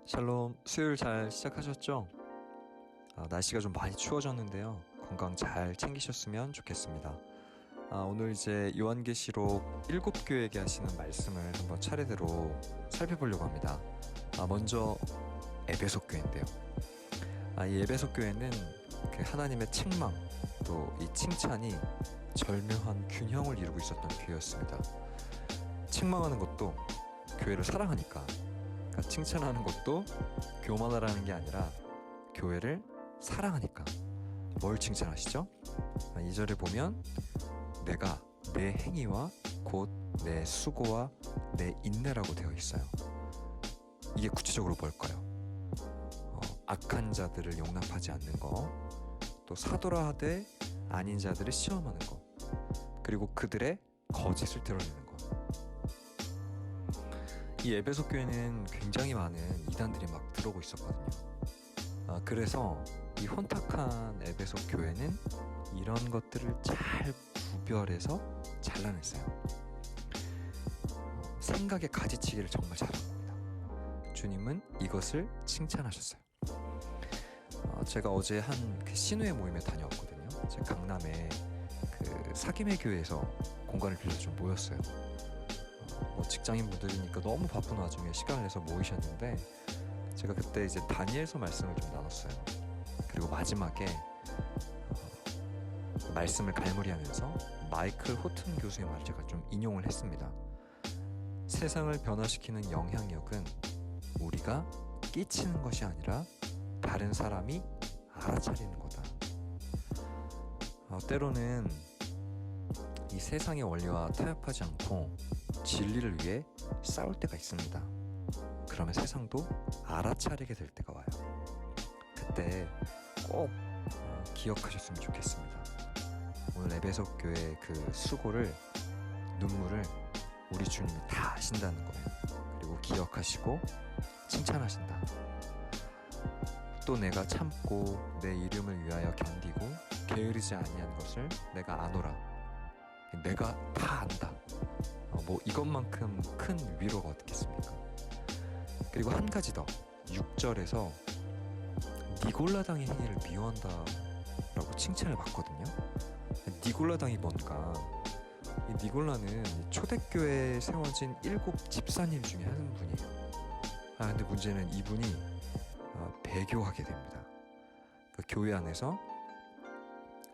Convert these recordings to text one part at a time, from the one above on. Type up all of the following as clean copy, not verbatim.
샬롬, 수요일 잘 시작하셨죠? 날씨가 좀 많이 추워졌는데요. 건강 잘 챙기셨으면 좋겠습니다. 오늘 이제 요한계시록 7교회에게 하시는 말씀을 한번 차례대로 살펴보려고 합니다. 먼저 에베소 교회인데요. 이 에베소 교회는 그 하나님의 책망, 또 이 칭찬이 절묘한 균형을 이루고 있었던 교회였습니다. 책망하는 것도 교회를 사랑하니까, 칭찬하는 것도 교만하라는 게 아니라 교회를 사랑하니까. 뭘 칭찬하시죠? 2절에 보면 내가 내 행위와 곧 내 수고와 내 인내라고 되어 있어요. 이게 구체적으로 뭘까요? 악한 자들을 용납하지 않는 거, 또 사도라 하되 아닌 자들을 시험하는 거, 그리고 그들의 거짓을 드러내는 거. 이 에베소 교회는 굉장히 많은 이단들이 막 들어오고 있었거든요. 그래서 이 혼탁한 에베소 교회는 이런 것들을 잘 구별해서 잘라냈어요. 생각의 가지치기를 정말 잘한 겁니다. 주님은 이것을 칭찬하셨어요. 제가 어제 한 그 신우의 모임에 다녀왔거든요. 제 강남에 그 사김의 교회에서 공간을 빌려 좀 모였어요. 직장인 분들이니까 너무 바쁜 와중에 시간을 내서 모이셨는데, 제가 그때 이제 다니엘서 말씀을 좀 나눴어요. 그리고 마지막에 말씀을 갈무리하면서 마이클 호튼 교수의 말을 제가 좀 인용을 했습니다. 세상을 변화시키는 영향력은 우리가 끼치는 것이 아니라 다른 사람이 알아차리는 거다. 때로는 이 세상의 원리와 타협하지 않고 진리를 위해 싸울 때가 있습니다. 그러면 세상도 알아차리게 될 때가 와요. 그때 꼭 기억하셨으면 좋겠습니다. 오늘 에베소 교회의 그 수고를, 눈물을 우리 주님이 다 아신다는 거예요. 그리고 기억하시고 칭찬하신다. 또 내가 참고 내 이름을 위하여 견디고 게으르지 아니한 것을 내가 아노라. 내가 다 안다. 이것만큼 큰 위로가 어떻겠습니까? 그리고 한 가지 더, 6절에서 니골라당의 행위를 미워한다 라고 칭찬을 받거든요. 니골라당이 뭔가, 이 니골라는 초대교회에 세워진 7 집사님 중에 한 분이에요. 근데 문제는 이분이 배교하게 됩니다. 그 교회 안에서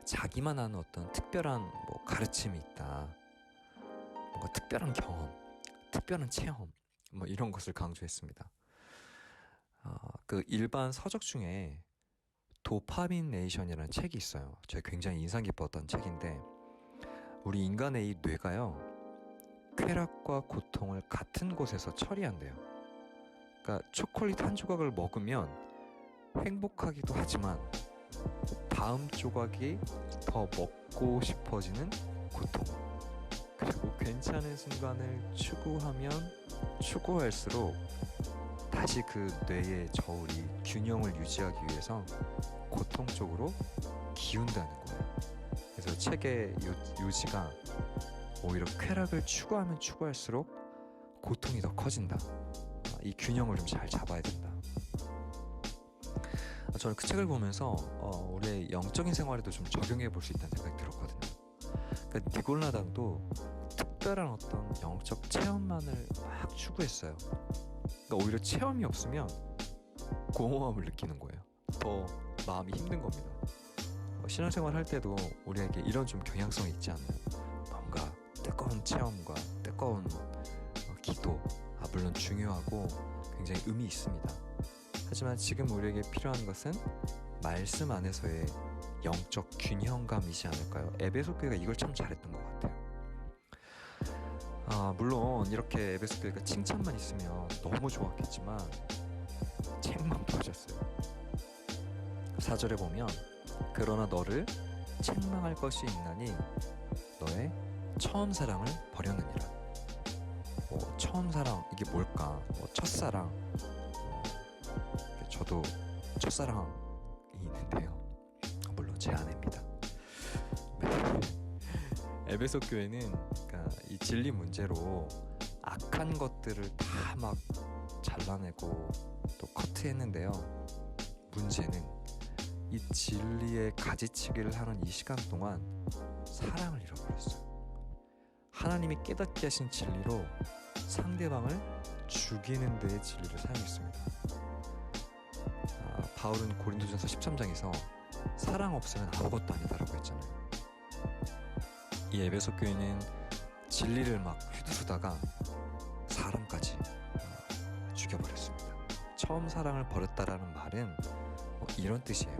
자기만 아는 어떤 특별한 가르침이 있다, 뭔가 특별한 경험, 특별한 체험, 이런 것을 강조했습니다. 그 일반 서적 중에 도파민네이션이라는 책이 있어요. 제가 굉장히 인상 깊었던 책인데, 우리 인간의 이 뇌가요, 쾌락과 고통을 같은 곳에서 처리한대요. 그러니까 초콜릿 한 조각을 먹으면 행복하기도 하지만 다음 조각이 더 먹고 싶어지는 고통, 그리고 괜찮은 순간을 추구하면 추구할수록 다시 그 뇌의 저울이 균형을 유지하기 위해서 고통 쪽으로 기운다는 거예요. 그래서 책의 요지가 오히려 쾌락을 추구하면 추구할수록 고통이 더 커진다. 이 균형을 좀 잘 잡아야 된다. 저는 그 책을 보면서 우리의 영적인 생활에도 좀 적용해 볼 수 있다는 생각이 들었거든요. 그러니까 니골라당도 특별한 어떤 영적 체험만을 막 추구했어요. 그러니까 오히려 체험이 없으면 공허함을 느끼는 거예요. 더 마음이 힘든 겁니다. 신앙생활 할 때도 우리에게 이런 좀 경향성이 있지 않나요? 뭔가 뜨거운 체험과 뜨거운 기도, 물론 중요하고 굉장히 의미 있습니다. 하지만 지금 우리에게 필요한 것은 말씀 안에서의 영적 균형감이지 않을까요? 에베소 교회가 이걸 참 잘했던 것 같아요. 물론 이렇게 에베소 교회가 칭찬만 있으면 너무 좋았겠지만 책망도 하셨어요. 4절에 보면 그러나 너를 책망할 것이 있나니 너의 처음 사랑을 버렸느니라. 처음 사랑, 이게 뭘까? 첫사랑. 저도 첫사랑이 있는데요. 물론 제 아내입니다. 네. 에베소 교회는 이 진리 문제로 악한 것들을 다 막 잘라내고 또 커트했는데요. 문제는 이 진리의 가지치기를 하는 이 시간 동안 사랑을 잃어버렸어요. 하나님이 깨닫게 하신 진리로 상대방을 죽이는 데의 진리를 사용했습니다. 바울은 고린도전서 13장에서 사랑 없으면 아무것도 아니다라고 했잖아요. 이 에베소 교회는 진리를 막 휘두르다가 사람까지 죽여버렸습니다. 처음 사랑을 버렸다라는 말은 이런 뜻이에요.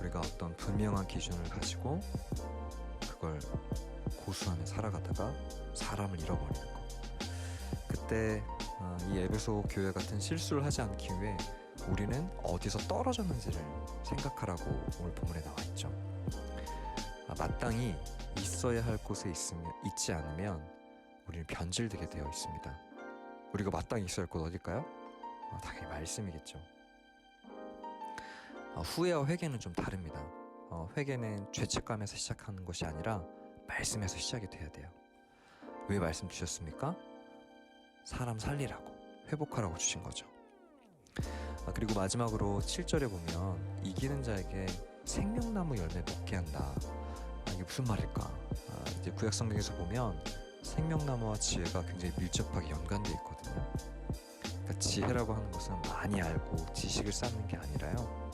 우리가 어떤 분명한 기준을 가지고 그걸 고수하며 살아가다가 사람을 잃어버리는 거. 그때 이 에베소 교회 같은 실수를 하지 않기 위해 우리는 어디서 떨어졌는지를 생각하라고 오늘 본문에 나와 있죠. 마땅히 있어야 할 곳에 있지 않으면 우리는 변질되게 되어 있습니다. 우리가 마땅히 있어야 할 곳 어딜까요? 당연히 말씀이겠죠. 후회와 회개는 좀 다릅니다. 회개는 죄책감에서 시작하는 것이 아니라 말씀에서 시작이 돼야 돼요. 왜 말씀 주셨습니까? 사람 살리라고, 회복하라고 주신 거죠. 그리고 마지막으로 7절에 보면 이기는 자에게 생명나무 열매 먹게 한다. 이게 무슨 말일까? 이제 구약 성경에서 보면 생명나무와 지혜가 굉장히 밀접하게 연관되어 있거든요. 그러니까 지혜라고 하는 것은 많이 알고 지식을 쌓는 게 아니라요.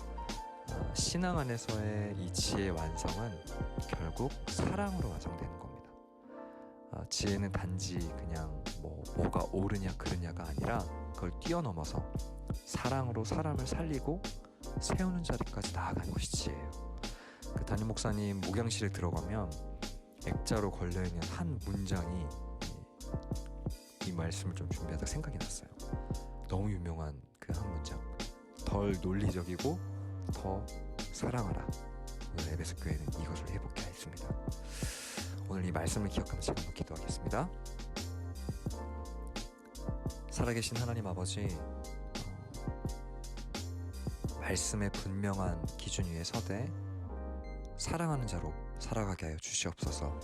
신앙 안에서의 이 지혜의 완성은 결국 사랑으로 완성되는 겁니다. 지혜는 단지 그냥 뭐가 옳으냐 그르냐가 아니라 그걸 뛰어넘어서 사랑으로 사람을 살리고 세우는 자리까지 나아가는 것이 지혜예요. 그 담임 목사님 목양실에 들어가면 액자로 걸려있는 한 문장이 이 말씀을 좀 준비하다 생각이 났어요. 너무 유명한 그 한 문장. 덜 논리적이고 더 사랑하라. 오늘 에베소 교회는 이것을 회복해야 했습니다. 오늘 이 말씀을 기억하면서 제가 한번 기도하겠습니다. 살아계신 하나님 아버지, 말씀의 분명한 기준 위에 서되 사랑하는 자로 살아가게 하여 주시옵소서.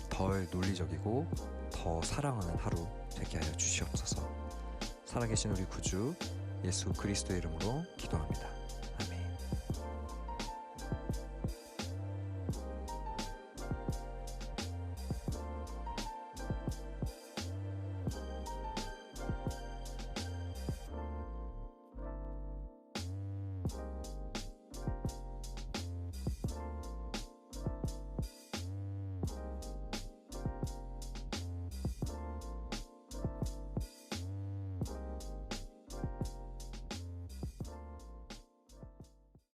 덜 논리적이고 더 사랑하는 하루 되게 하여 주시옵소서. 살아계신 우리 구주 예수 그리스도의 이름으로 기도합니다.